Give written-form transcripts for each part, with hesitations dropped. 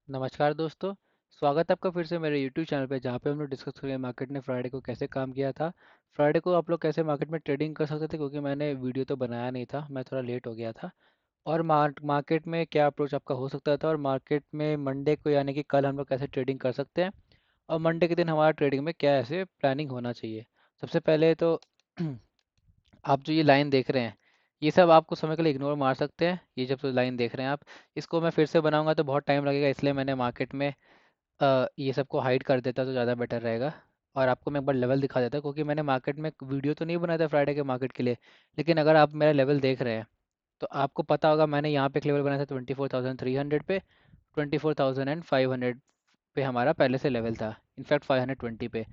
नमस्कार दोस्तों। स्वागत है आपका फिर से मेरे YouTube चैनल पे, जहाँ पे हम लोग डिस्कस करेंगे मार्केट ने फ्राइडे को कैसे काम किया था। फ्राइडे को आप लोग कैसे मार्केट में ट्रेडिंग कर सकते थे, क्योंकि मैंने वीडियो तो बनाया नहीं था, मैं थोड़ा लेट हो गया था। और मार्केट में क्या अप्रोच आपका हो सकता था, और मार्केट में मंडे को यानी कि कल हम लोग कैसे ट्रेडिंग कर सकते हैं, और मंडे के दिन हमारा ट्रेडिंग में क्या ऐसे प्लानिंग होना चाहिए। सबसे पहले तो आप जो ये लाइन देख रहे हैं, ये सब आपको समय के लिए इग्नोर मार सकते हैं। ये जब लाइन देख रहे हैं आप, इसको मैं फिर से बनाऊंगा तो बहुत टाइम लगेगा, इसलिए मैंने मार्केट में ये सबको हाइड कर देता तो ज़्यादा बेटर रहेगा। और आपको मैं एक बार लेवल दिखा देता, क्योंकि मैंने मार्केट में वीडियो तो नहीं बनाया था फ्राइडे के मार्केट के लिए। लेकिन अगर आप मेरा लेवल देख रहे हैं तो आपको पता होगा, मैंने यहाँ पे एक लेवल बनाया था 24,300 पे, 24,500 पे हमारा पहले से लेवल था, इनफैक्ट 520 पे।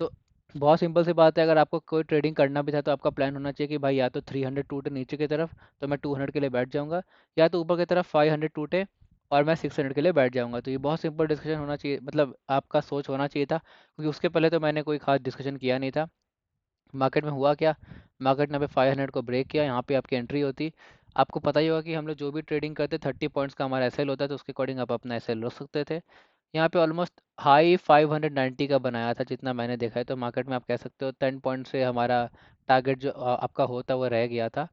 तो बहुत सिंपल सी बात है, अगर आपको कोई ट्रेडिंग करना भी था तो आपका प्लान होना चाहिए कि भाई या तो 300 टूटे नीचे की तरफ तो मैं 200 के लिए बैठ जाऊंगा, या तो ऊपर की तरफ 500 टूटे और मैं 600 के लिए बैठ जाऊंगा। तो ये बहुत सिंपल डिस्कशन होना चाहिए, मतलब आपका सोच होना चाहिए था, क्योंकि उसके पहले तो मैंने कोई खास डिस्कशन किया नहीं था। मार्केट में हुआ क्या, मार्केट ने पे 500 को ब्रेक किया, यहाँ पे आपकी एंट्री होती। आपको पता ही होगा कि हम लोग जो भी ट्रेडिंग करते 30 पॉइंट्स का हमारा एसएल होता है, तो उसके अकॉर्डिंग आप अपना एसएल रख सकते थे। यहाँ पे ऑलमोस्ट हाई 590 का बनाया था जितना मैंने देखा है, तो मार्केट में आप कह सकते हो 10 पॉइंट से हमारा टारगेट जो आपका होता वो रह गया था।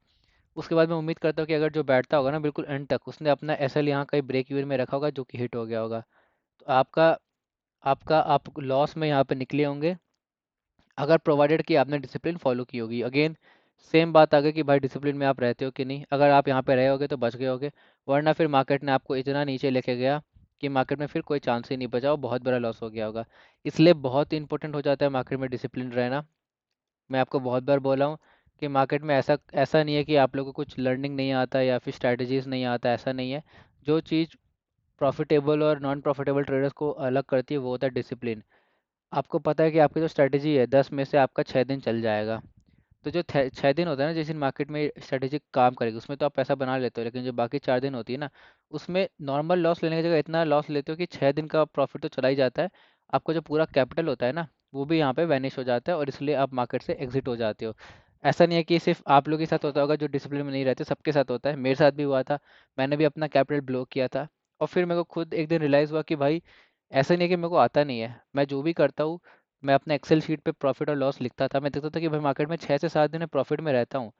उसके बाद मैं उम्मीद करता हूँ कि अगर जो बैठता होगा ना बिल्कुल एंड तक, उसने अपना एसएल यहाँ कहीं ब्रेक इवन में रखा होगा जो कि हिट हो गया होगा। तो आपका आपका आप लॉस में यहाँ पे निकले होंगे, अगर प्रोवाइडेड कि आपने डिसिप्लिन फॉलो की होगी। अगेन सेम बात आ गई कि भाई डिसिप्लिन में आप रहते हो कि नहीं। अगर आप यहाँ पे रहे होगे तो बच गए होगे, वरना फिर मार्केट ने आपको इतना नीचे लेके गया कि मार्केट में फिर कोई चांस ही नहीं बचा, और बहुत बड़ा लॉस हो गया होगा। इसलिए बहुत इंपॉर्टेंट हो जाता है मार्केट में डिसिप्लिन रहना। मैं आपको बहुत बार बोला हूँ कि मार्केट में ऐसा ऐसा नहीं है कि आप लोगों को कुछ लर्निंग नहीं आता या फिर स्ट्रैटेजीज नहीं आता, ऐसा नहीं है। जो चीज़ प्रॉफिटेबल और नॉन प्रॉफिटेबल ट्रेडर्स को अलग करती है वो होता है डिसिप्लिन। आपको पता है कि आपकी जो स्ट्रैटेजी है 10 में से आपका 6 दिन चल जाएगा, तो जो 6 दिन होता है ना जिस दिन मार्केट में स्ट्रेटेजी काम करेगी, उसमें तो आप पैसा बना लेते हो, लेकिन जो बाकी 4 दिन होती है ना, उसमें नॉर्मल लॉस लेने की जगह इतना लॉस लेते हो कि 6 दिन का प्रॉफिट तो चला ही जाता है। आपका जो पूरा कैपिटल होता है ना, वो भी यहाँ पे वैनिश हो जाता है, और इसलिए आप मार्केट से एग्जिट हो जाते हो। ऐसा नहीं है कि सिर्फ आप लोग के साथ होता होगा जो डिसिप्लिन में नहीं रहते, सबके साथ होता है, मेरे साथ भी हुआ था। मैंने भी अपना कैपिटल ब्लॉक किया था, और फिर मेरे को खुद एक दिन रियलाइज़ हुआ कि भाई ऐसा नहीं है कि मेरे को आता नहीं है, मैं जो भी करता हूँ, मैं अपने एक्सेल शीट पे प्रॉफिट और लॉस लिखता था। मैं देखता था कि भाई मार्केट में 6 से 7 दिन में प्रॉफिट में रहता हूँ,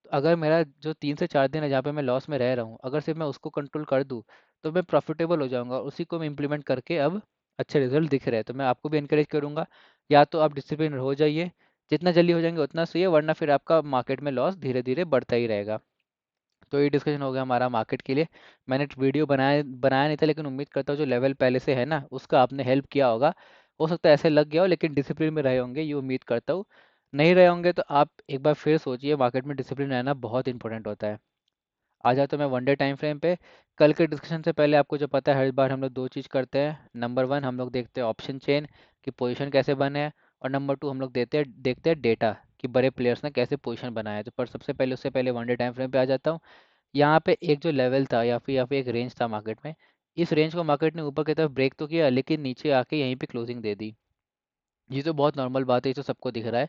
तो अगर मेरा जो 3 से 4 दिन है जहाँ पे मैं लॉस में रह रहा हूँ, अगर सिर्फ मैं उसको कंट्रोल कर दूँ तो मैं प्रॉफिटेबल हो जाऊंगा। उसी को मैं इम्प्लीमेंट करके अब अच्छे रिजल्ट दिख रहे हैं। तो मैं आपको भी इनकरेज करूंगा, या तो आप डिसिप्लिन हो जाइए, जितना जल्दी हो जाएंगे उतना सही है, वरना फिर आपका मार्केट में लॉस धीरे धीरे बढ़ता ही रहेगा। तो ये डिस्कशन हो गया हमारा मार्केट के लिए। मैंने वीडियो बनाया बनाया नहीं था, लेकिन उम्मीद करता हूँ जो लेवल पहले से है ना उसका आपने हेल्प किया होगा। हो सकता है ऐसे लग गया हो, लेकिन डिसिप्लिन में रहे होंगे, ये उम्मीद करता हूँ। नहीं रहे होंगे तो आप एक बार फिर सोचिए, मार्केट में डिसिप्लिन रहना बहुत इंपॉर्टेंट होता है। आ जाओ तो मैं वन डे टाइम फ्रेम पे। कल के डिस्कशन से पहले आपको जो पता है, हर बार हम लोग दो चीज़ करते हैं। नंबर वन, हम लोग देखते हैं ऑप्शन चेन की पोजीशन कैसे बने हैं, और नंबर टू हम लोग देखते हैं डेटा कि बड़े प्लेयर्स ने कैसे पोजीशन बनाया है। तो पर सबसे पहले उससे पहले वन डे टाइम फ्रेम पे आ जाता हूँ। यहाँ पे एक जो लेवल था या फिर यहाँ पे एक रेंज था मार्केट में, इस रेंज को मार्केट ने ऊपर की तरफ ब्रेक तो किया, लेकिन नीचे आके यहीं पे क्लोजिंग दे दी। ये तो बहुत नॉर्मल बात है, ये तो सबको दिख रहा है।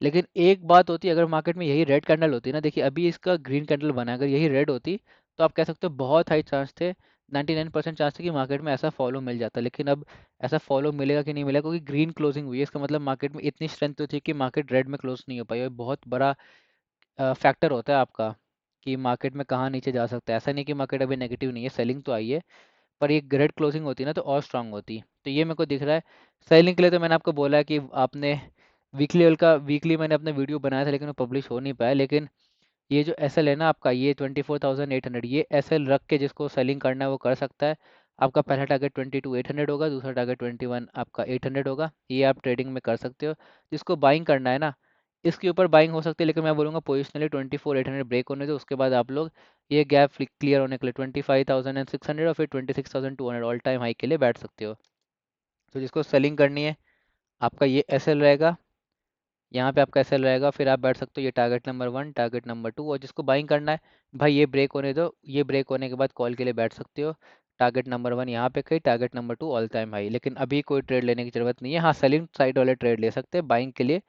लेकिन एक बात होती है, अगर मार्केट में यही रेड कैंडल होती ना, देखिए अभी इसका ग्रीन कैंडल बना है, अगर यही रेड होती तो आप कह सकते हो बहुत हाई चांस थे, 99% चांस थे कि मार्केट में ऐसा फॉलो मिल जाता। लेकिन अब ऐसा फॉलो मिलेगा कि नहीं मिलेगा, क्योंकि ग्रीन क्लोजिंग हुई है, इसका मतलब मार्केट में इतनी स्ट्रेंथ तो थी कि मार्केट रेड में क्लोज नहीं हो पाई। और बहुत बड़ा फैक्टर होता है आपका कि मार्केट में कहाँ नीचे जा सकता है। ऐसा नहीं कि मार्केट अभी नेगेटिव नहीं है, सेलिंग तो आई है, पर ये ग्रेड क्लोजिंग होती ना तो और स्ट्रांग होती। तो ये मेरे को दिख रहा है। सेलिंग के लिए तो मैंने आपको बोला है कि आपने वीकली मैंने अपना वीडियो बनाया था, लेकिन वो पब्लिश हो नहीं पाया। लेकिन ये जो एस एल है ना आपका, ये 24,800, ये एस एल रख के जिसको सेलिंग करना है वो कर सकता है। आपका पहला टारगेट 22,800 होगा, दूसरा टारगेट 21 आपका 800 होगा। ये आप ट्रेडिंग में कर सकते हो। जिसको बाइंग करना है ना, इसके ऊपर बाइंग हो सकती है, लेकिन मैं बोलूँगा पोजिशनली 24,800 ब्रेक होने दो, उसके बाद आप लोग ये गैप क्लियर होने के लिए 25,600 और फिर 26,200 ऑल टाइम हाई के लिए बैठ सकते हो। तो जिसको सेलिंग करनी है, आपका ये एस एल रहेगा, यहाँ पे आपका एसएल रहेगा, फिर आप बैठ सकते हो ये target number one, target number two. और जिसको बाइंग करना है, भाई ये ब्रेक होने दो, ये ब्रेक होने के बाद कॉल के लिए बैठ सकते हो। टारगेट नंबर वन यहाँ पे कहीं, target number two all time high. लेकिन अभी कोई ट्रेड लेने की जरूरत नहीं है। हाँ, सेलिंग साइड वाले ट्रेड ले सकते हैं, बाइंग के लिए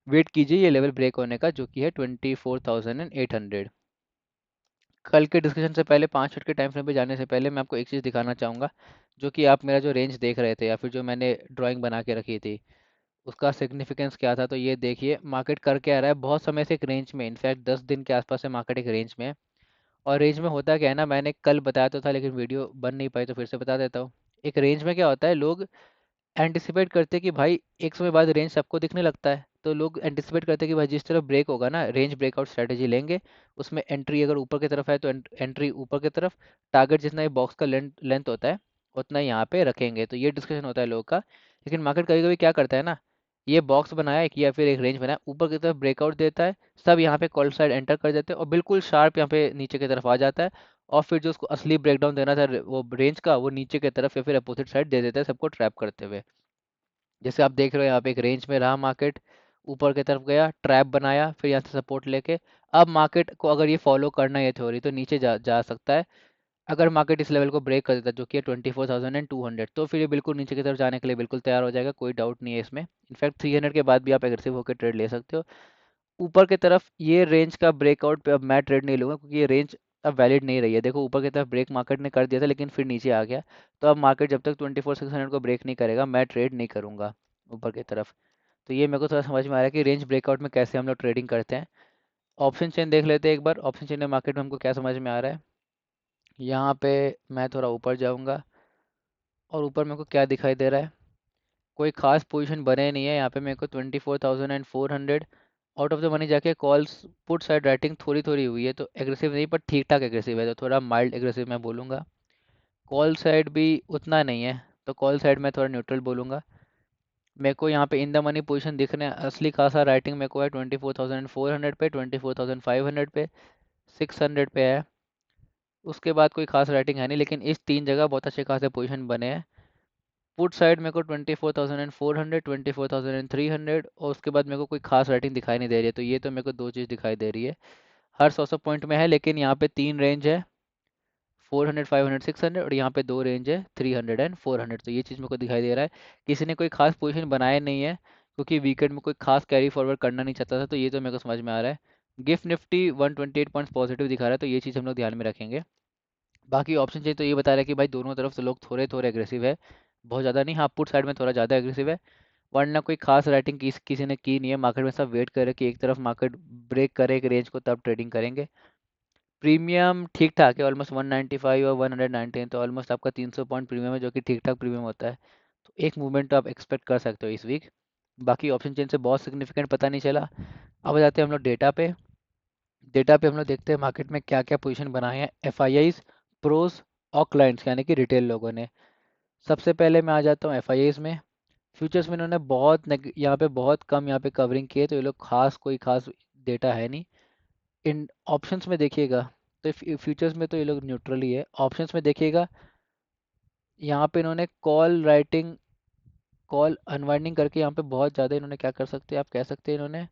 वेट कीजिए ये लेवल ब्रेक होने का, जो कि है 24,800। कल के डिस्कशन से पहले 5 मिनट के टाइम फ्रेम पे जाने से पहले मैं आपको एक चीज़ दिखाना चाहूँगा। जो कि आप मेरा जो रेंज देख रहे थे या फिर जो मैंने ड्राइंग बना के रखी थी, उसका सिग्निफिकेंस क्या था। तो ये देखिए मार्केट कर क्या रहा है, बहुत समय से एक रेंज में, इनफैक्ट 10 दिन के आसपास से मार्केट एक रेंज में है। और रेंज में होता क्या है ना, मैंने कल बताया तो था लेकिन वीडियो बन नहीं पाई, तो फिर से बता देता हूँ। एक रेंज में क्या होता है, लोग एंटिसिपेट करते हैं कि भाई एक समय बाद रेंज सबको दिखने लगता है, तो लोग एंटिसिपेट करते हैं कि भाई जिस तरफ ब्रेक होगा ना, रेंज ब्रेकआउट स्ट्रेटेजी लेंगे। उसमें एंट्री अगर ऊपर की तरफ है तो एंट्री ऊपर की तरफ, टारगेट जितना ये बॉक्स का लेंथ लेंथ होता है उतना ही यहाँ पे रखेंगे। तो ये डिस्कशन होता है लोगों का। लेकिन मार्केट कभी कभी क्या करता है ना, ये बॉक्स बनाया एक या फिर एक रेंज बनाया, ऊपर की तरफ ब्रेकआउट देता है, सब यहाँ पे कॉल साइड एंटर कर देते हैं और बिल्कुल शार्प यहाँ पे नीचे की तरफ आ जाता है। और फिर जो उसको असली ब्रेकडाउन देना था वो रेंज का, वो नीचे की तरफ या फिर अपोजिट साइड दे देता है, सबको ट्रैप करते हुए। जैसे आप देख रहे हो यहाँ पे एक रेंज में रहा मार्केट, ऊपर की तरफ गया, ट्रैप बनाया, फिर यहाँ से सपोर्ट लेके, अब मार्केट को अगर ये फॉलो करना है ये थ्योरी, तो नीचे जा सकता है। अगर मार्केट इस लेवल को ब्रेक कर देता है जो कि है 24,200, तो फिर ये बिल्कुल नीचे की तरफ जाने के लिए बिल्कुल तैयार हो जाएगा, कोई डाउट नहीं है इसमें। इनफैक्ट 300 के बाद भी आप एग्रेसिव होकर ट्रेड ले सकते हो। ऊपर की तरफ ये रेंज का ब्रेकआउट पे अब मैं ट्रेड नहीं लूंगा, क्योंकि ये रेंज अब वैलिड नहीं रही है। देखो ऊपर की तरफ ब्रेक मार्केट ने कर दिया था लेकिन फिर नीचे आ गया, तो अब मार्केट जब तक 24,600 को ब्रेक नहीं करेगा मैं ट्रेड नहीं करूंगा ऊपर की तरफ। तो ये मेरे को थोड़ा समझ में आ रहा है कि रेंज ब्रेकआउट में कैसे हम लोग ट्रेडिंग करते हैं। ऑप्शन चेन देख लेते हैं एक बार, ऑप्शन चेन में मार्केट में हमको क्या समझ में आ रहा है। यहाँ पे मैं थोड़ा ऊपर जाऊंगा और ऊपर मेरे को क्या दिखाई दे रहा है, कोई खास पोजीशन बने नहीं है यहाँ पे। मेरे को 24,400 आउट ऑफ द मनी जाके कॉल्स पुट साइड राइटिंग थोड़ी थोड़ी हुई है, तो एग्रेसिव नहीं पर ठीक ठाक एग्रेसिव है, तो थोड़ा माइल्ड एग्रेसिव मैं बोलूँगा। कॉल साइड भी उतना नहीं है, तो कॉल साइड मैं थोड़ा न्यूट्रल बोलूँगा। मेरे को यहाँ पे इन द मनी पोजीशन दिख रहे हैं, असली खासा राइटिंग मेरे को है 24,400 पे, 24,500 पे, 600 पे है। उसके बाद कोई खास राइटिंग है नहीं, लेकिन इस तीन जगह बहुत अच्छे खासे पोजीशन बने हैं। पुट साइड मेरे को 24,400, 24,300, और उसके बाद मेरे को कोई खास राइटिंग दिखाई नहीं दे रही है। तो ये तो मेरे को दो चीज़ दिखाई दे रही है, हर 100 पॉइंट में है, लेकिन यहाँ पे तीन रेंज है, 400, 500, 600, और यहाँ पे दो रेंज है, 300 एंड 400। तो ये चीज़ मेरे को दिखाई दे रहा है, किसी ने कोई खास पोजीशन बनाया नहीं है, क्योंकि वीकेंड में कोई खास कैरी फॉरवर्ड करना नहीं चाहता था। तो ये तो मेरे को समझ में आ रहा है। गिफ्ट निफ्टी 128 पॉइंट्स पॉजिटिव दिखा रहा है, तो ये चीज़ हम लोग ध्यान में रखेंगे। बाकी ऑप्शन चाहिए तो ये बता रहा है कि भाई दोनों तरफ से लोग थोड़े थोड़े एग्रेसिव है, बहुत ज़्यादा नहीं। हाँ, पुट साइड में थोड़ा ज़्यादा एग्रेसिव है, वरना कोई खास राइटिंग किसी ने की नहीं है। मार्केट में सब वेट कर रहे हैं कि एक तरफ मार्केट ब्रेक करे एक रेंज को, तब ट्रेडिंग करेंगे। प्रीमियम ठीक ठाक है, ऑलमोस्ट 195 और 119, तो ऑलमोस्ट आपका 300 पॉइंट प्रीमियम है, जो कि ठीक ठाक प्रीमियम होता है। तो एक मूवमेंट तो आप एक्सपेक्ट कर सकते हो इस वीक। बाकी ऑप्शन चेन से बहुत सिग्निफिकेंट पता नहीं चला। अब आ जाते हैं हम लोग डेटा पे। डेटा पे हम लोग देखते हैं मार्केट में क्या क्या पोजीशन बनाए हैं एफ आई आईज, प्रोज और क्लाइंट्स यानी कि रिटेल लोगों ने। सबसे पहले मैं आ जाता हूँ एफ आई आईज में। फ्यूचर्स में इन्होंने यहाँ पे बहुत कम यहाँ पे कवरिंग की है, तो ये लोग खास कोई खास डेटा है नहीं। इन ऑप्शंस में देखिएगा, तो फ्यूचर्स में तो ये लोग न्यूट्रल ही है। ऑप्शंस में देखिएगा, यहाँ पे इन्होंने कॉल राइटिंग, कॉल अनवाइंडिंग करके यहाँ पे बहुत ज़्यादा इन्होंने क्या कर सकते हैं, आप कह सकते हैं इन्होंने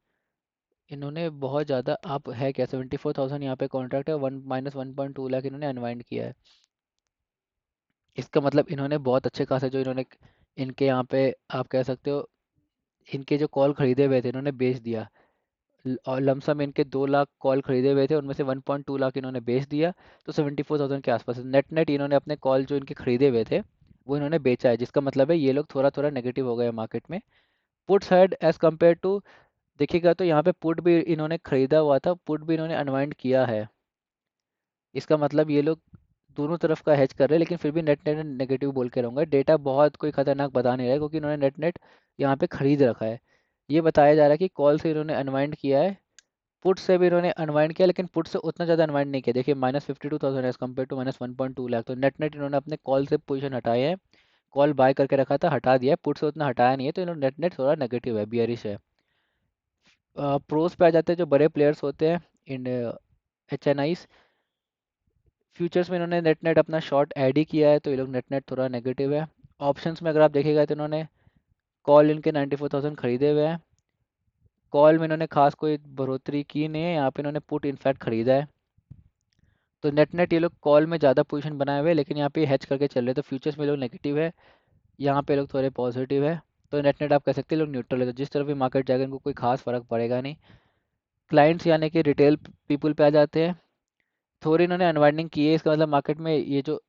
इन्होंने बहुत ज़्यादा, आप है क्या 74,000 यहाँ पे कॉन्ट्रैक्ट है, 1 - 1.2 लाख इन्होंने अनवाइंड किया है। इसका मतलब इन्होंने बहुत अच्छे खासे जो इन्होंने इनके यहाँ पे, आप कह सकते हो इनके जो कॉल खरीदे हुए थे इन्होंने बेच दिया। और लमसम इनके 2 लाख कॉल खरीदे हुए थे, उनमें से 1.2 लाख इन्होंने बेच दिया। तो 74,000 के आसपास नेट नेट इन्होंने अपने कॉल जो इनके खरीदे हुए थे वो इन्होंने बेचा है, जिसका मतलब है ये लोग थोड़ा थोड़ा नेगेटिव हो गए मार्केट में। Put side as compare to देखिएगा, तो यहाँ पे पुट भी इन्होंने खरीदा हुआ था, पुट भी इन्होंने अनवाइंड किया है। इसका मतलब ये लोग दोनों तरफ का हेज कर रहे हैं, लेकिन फिर भी नेट नेट नेगेटिव बोल के रहूँगा। डेटा बहुत कोई खतरनाक बता नहीं रहा है, क्योंकि इन्होंने नेट नेट यहाँ पे खरीद रखा है। ये बताया जा रहा है कि कॉल से इन्होंने अनवाइंड किया है, पुट से भी इन्होंने अनवाइंड किया, लेकिन पुट से उतना ज़्यादा अनवाइंड नहीं किया। देखिए -52,000 एज कम्पेयर टू -1.2 लाख, तो नेट नेट इन्होंने अपने कॉल से पोजीशन हटाए हैं। कॉल बाय करके रखा था, हटा दिया है, पुट से उतना हटाया नहीं है, तो इन्होंने नेट नेट थोड़ा नेगेटिव है, बियरिश है। प्रोस पे आ जाते हैं, जो बड़े प्लेयर्स होते हैं in H N Is. Futures में इन्होंने नेट नेट अपना शॉर्ट ऐड ही किया है, तो ये लोग नेट नेट थोड़ा नेगेटिव है। ऑप्शंस में अगर आप देखिएगा तो इन्होंने कॉल इनके 94,000 खरीदे हुए हैं। कॉल में इन्होंने खास कोई बढ़ोतरी की नहीं है, यहाँ पे इन्होंने पुट इनफैक्ट खरीदा है। तो नेट नेट ये लोग कॉल में ज़्यादा पोजीशन बनाए हुए हैं, लेकिन यहाँ पे हैच करके चल रहे हैं, तो फ्यूचर्स में लोग नेगेटिव है, यहाँ पे लोग थोड़े पॉजिटिव है। तो नेट नेट आप कह सकते हैं लोग न्यूट्रल है, तो जिस तरफ भी मार्केट जाएगा इनको कोई खास फर्क पड़ेगा नहीं। क्लाइंट्स यानी कि रिटेल पीपल पे आ जाते हैं। थोड़ी इन्होंने अनवाइंडिंग की है, इसका मतलब मार्केट में ये जो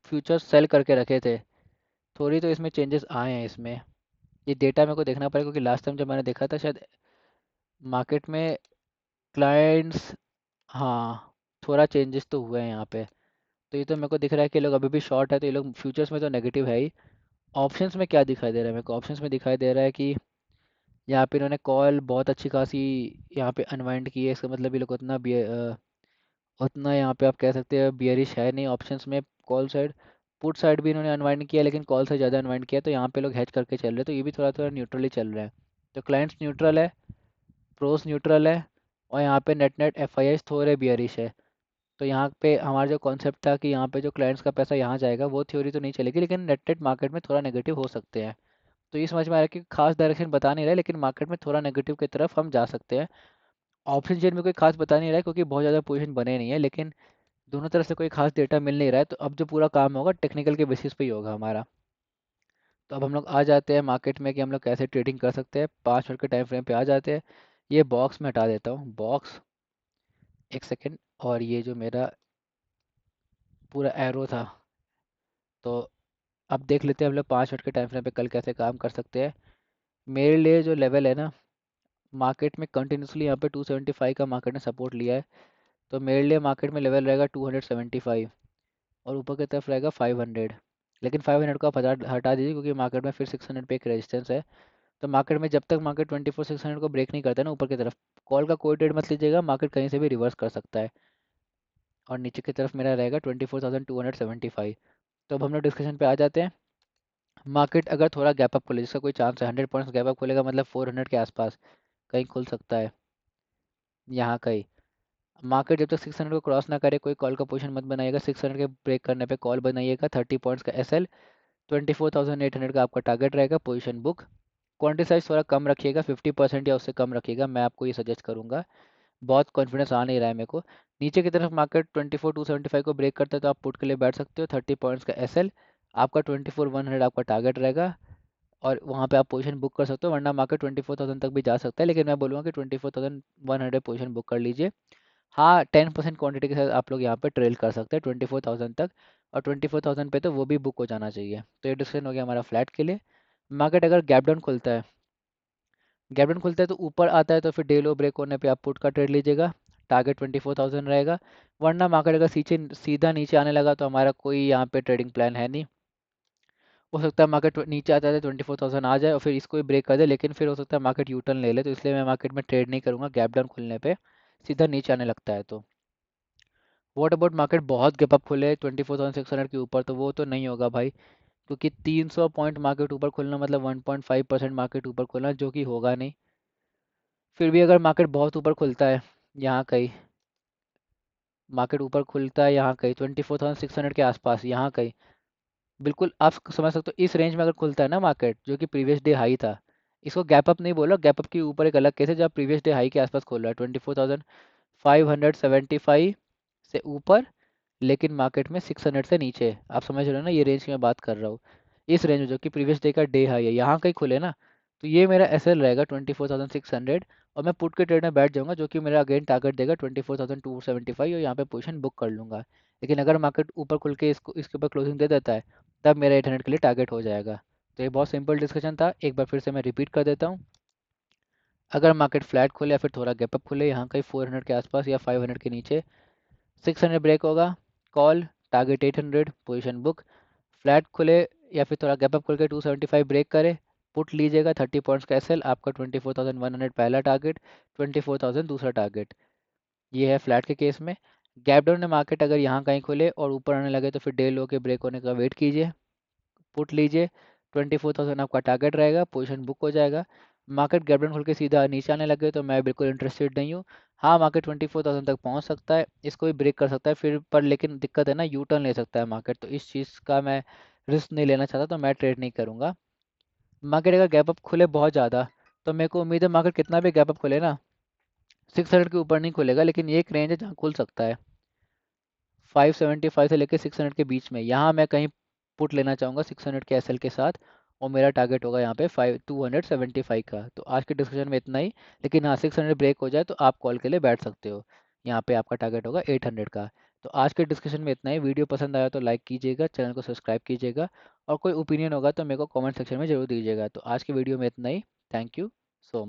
फ्यूचर सेल करके रखे थे, थोड़ी तो इसमें चेंजेस आए हैं इसमें। ये डेटा मेरे को देखना पड़ेगा, क्योंकि लास्ट टाइम जब मैंने देखा था शायद मार्केट में क्लाइंट्स, हाँ, थोड़ा चेंजेस तो हुए हैं यहाँ पे। तो ये तो मेरे को दिख रहा है कि ये लोग अभी भी शॉर्ट है, तो ये लोग फ्यूचर्स में तो नेगेटिव है ही। ऑप्शंस में क्या दिखाई दे रहा है मेरे को? ऑप्शंस में दिखाई दे रहा है कि यहाँ पे इन्होंने कॉल बहुत अच्छी खासी यहाँ पे अनवाइंड की है। इसका मतलब ये लोग उतना यहाँ पे आप कह सकते हैं बियरिश है नहीं ऑप्शंस में। कॉल साइड, पुट साइड भी इन्होंने अनवाइंड किया, लेकिन कॉल से ज़्यादा अनवाइंड किया, तो यहाँ पे लोग हेज करके चल रहे हैं, तो ये भी थोड़ा थोड़ा न्यूट्रली चल रहा है। तो क्लाइंट्स न्यूट्रल है, प्रोस न्यूट्रल है, और यहाँ पे नेट नेट एफ आई थोड़े बियरिश है। तो यहाँ पे हमारा जो कॉन्सेप्ट था कि यहाँ पे जो क्लाइंट्स का पैसा यहाँ जाएगा, वो थ्योरी तो नहीं चलेगी, लेकिन नेट नेट मार्केट में थोड़ा नेगेटिव हो सकते हैं। तो ये समझ में आ रहा है कि खास डायरेक्शन बता नहीं रहा है, लेकिन मार्केट में थोड़ा नेगेटिव की तरफ हम जा सकते हैं। ऑप्शन चेन में कोई खास बता नहीं रहा है, क्योंकि बहुत ज़्यादा पोजीशन बने नहीं है, लेकिन दोनों तरफ से कोई खास डेटा मिल नहीं रहा है। तो अब जो पूरा काम होगा टेक्निकल के बेसिस पे ही होगा हमारा। तो अब हम लोग आ जाते हैं मार्केट में कि हम लोग कैसे ट्रेडिंग कर सकते हैं। 5 मिनट के टाइम फ्रेम पे आ जाते हैं। ये बॉक्स में हटा देता हूँ, बॉक्स, एक सेकेंड। और ये जो मेरा पूरा एरो था, तो अब देख लेते हैं हम लोग 5 मिनट के टाइम फ्रेम पे कल कैसे काम कर सकते हैं। मेरे लिए जो लेवल है ना, मार्केट में कंटिन्यूसली यहाँ पे 275 का मार्केट ने सपोर्ट लिया है। तो मेरे लिए मार्केट में लेवल रहेगा 275, और ऊपर की तरफ रहेगा 500। लेकिन 500 को आप हटा हटा दीजिए, क्योंकि मार्केट में फिर 600 पे एक रेजिस्टेंस है। तो मार्केट में जब तक मार्केट 24,600 को ब्रेक नहीं करता है ना ऊपर की तरफ, कॉल का कोई ट्रेड मत लीजिएगा, मार्केट कहीं से भी रिवर्स कर सकता है। और नीचे की तरफ मेरा रहेगा 24,275। तो अब हम लोग डिस्कशन पे आ जाते हैं। मार्केट अगर थोड़ा गैप अप खोले, जिसका कोई चांस है, 100 पॉइंट्स गैप अप खोलेगा, मतलब 400 के आसपास कहीं खुल सकता है, यहाँ कहीं। मार्केट जब तक 600 को क्रॉस ना करे, कोई कॉल का पोजीशन मत बनाइएगा। 600 के ब्रेक करने पे कॉल बनाइएगा, 30 पॉइंट्स का एसएल। 24,800 का आपका टारगेट रहेगा, पोजीशन बुक। क्वांटिटी साइज थोड़ा कम रखिएगा, 50% या उससे कम रखिएगा, मैं आपको ये सजेस्ट करूंगा। बहुत कॉन्फिडेंस आ नहीं रहा है मेरे को। नीचे की तरफ मार्केट 24,275 को ब्रेक करता है, तो आप पुट के लिए बैठ सकते हो। 30 पॉइंट्स का एसएल, आपका 24,100 आपका टारगेट रहेगा, और वहाँ पे आप पोजीशन बुक कर सकते हो। वरना मार्केट 24,000 तक भी जा सकता है, लेकिन मैं बोलूँगा कि 24,100 पोजीशन बुक कर लीजिए। हाँ, 10% क्वांटिटी के साथ आप लोग यहाँ पे ट्रेल कर सकते हैं 24,000 तक, और 24,000 पे तो वो भी बुक हो जाना चाहिए। तो ये डिसीजन हो गया हमारा फ्लैट के लिए। मार्केट अगर गैप डाउन खुलता है, गैप डाउन खुलता है तो ऊपर आता है, तो फिर डे लो ब्रेक होने पे आप पुट का ट्रेड लीजिएगा, टारगेट 24,000 रहेगा। वरना मार्केट अगर सीधा नीचे आने लगा, तो हमारा कोई यहाँ पे ट्रेडिंग प्लान है नहीं। हो सकता है मार्केट नीचे आता है 24,000 आ जाए और फिर इसको ही ब्रेक कर दे, लेकिन फिर हो सकता है मार्केट यू टर्न ले ले, तो इसलिए मैं मार्केट में ट्रेड नहीं करूँगा गैप डाउन खुलने पे, सीधा नीचे आने लगता है तो। व्हाट अबाउट मार्केट बहुत गैप अप खुले 24,600 के ऊपर, तो वो तो नहीं होगा भाई, क्योंकि 300 पॉइंट मार्केट ऊपर खुलना मतलब 1.5% मार्केट ऊपर खुलना, जो कि होगा नहीं। फिर भी अगर मार्केट बहुत ऊपर खुलता है, यहाँ कहीं मार्केट ऊपर खुलता है, यहाँ कहीं 24,600 के आसपास, यहाँ कहीं, बिल्कुल आप समझ सकते हो, इस रेंज में अगर खुलता है ना मार्केट, जो कि प्रीवियस डे हाई था, इसको गैप अप नहीं बोला, गैप अप के ऊपर एक अलग केस है, जब प्रीवियस डे हाई के आसपास खोल रहा है 24,575 से ऊपर, लेकिन मार्केट में 600 से नीचे। आप समझ रहे हो ना, ये रेंज की मैं बात कर रहा हूँ। इस रेंज में जो कि प्रीवियस डे का डे हाई है, यहाँ कहीं खुले ना, तो ये मेरा एसएल रहेगा 24,600, और मैं पुट के ट्रेड में बैठ जाऊंगा, जो कि मेरा अगेन टारगेट देगा 24,275, और यहाँ पे पोजीशन बुक कर लूंगा। लेकिन अगर मार्केट ऊपर खुल के इसके ऊपर क्लोजिंग दे देता है, तब मेरा 800 के लिए टारगेट हो जाएगा। तो ये बहुत सिंपल डिस्कशन था, एक बार फिर से मैं रिपीट कर देता हूँ। अगर मार्केट फ्लैट खुले या फिर थोड़ा गैप अप खुले, यहाँ कहीं 400 के आसपास या 500 के नीचे, 600 ब्रेक होगा, call, target 800, position book. Flat खुले या फिर थोड़ा गैप अप खुल के 275 ब्रेक करे, पुट लीजिएगा, 30 पॉइंट्स का एसएल, आपका 24,100 पहला टारगेट, 24,000 दूसरा टारगेट। ये है फ्लैट के केस में। गैप डाउन में मार्केट अगर यहाँ कहीं खुले और ऊपर आने लगे, तो फिर डे लो के ब्रेक होने का वेट कीजिए, पुट लीजिए, 24,000 आपका टारगेट रहेगा, पोजीशन बुक हो जाएगा। मार्केट गैप डाउन खुल के सीधा नीचे आने लगे, तो मैं बिल्कुल इंटरेस्टेड नहीं हूँ। हाँ, मार्केट 24,000 तक पहुँच सकता है, इसको भी ब्रेक कर सकता है फिर, पर लेकिन दिक्कत है ना, यू टर्न ले सकता है मार्केट, तो इस चीज़ का मैं रिस्क नहीं लेना चाहता, तो मैं ट्रेड नहीं करूँगा। मार्केट अगर गैप अप खुले बहुत ज़्यादा, तो मेरे को उम्मीद है मार्केट कितना भी गैप अप खुले ना, 600 के ऊपर नहीं खुलेगा, लेकिन ये एक रेंज है जहाँ खुल सकता है 575 से लेकर 600 के बीच में। यहाँ मैं कहीं पुट लेना चाहूँगा 600 के एसएल के साथ, और मेरा टारगेट होगा यहाँ पे 275 का। तो आज के डिस्कशन में इतना ही। लेकिन हाँ, 600 ब्रेक हो जाए तो आप कॉल के लिए बैठ सकते हो, यहाँ पे आपका टारगेट होगा 800 का। तो आज के डिस्कशन में इतना ही। वीडियो पसंद आया तो लाइक कीजिएगा, चैनल को सब्सक्राइब कीजिएगा और कोई ओपिनियन होगा तो मेरे को कमेंट सेक्शन में ज़रूर दीजिएगा। तो आज के वीडियो में इतना ही। Thank you.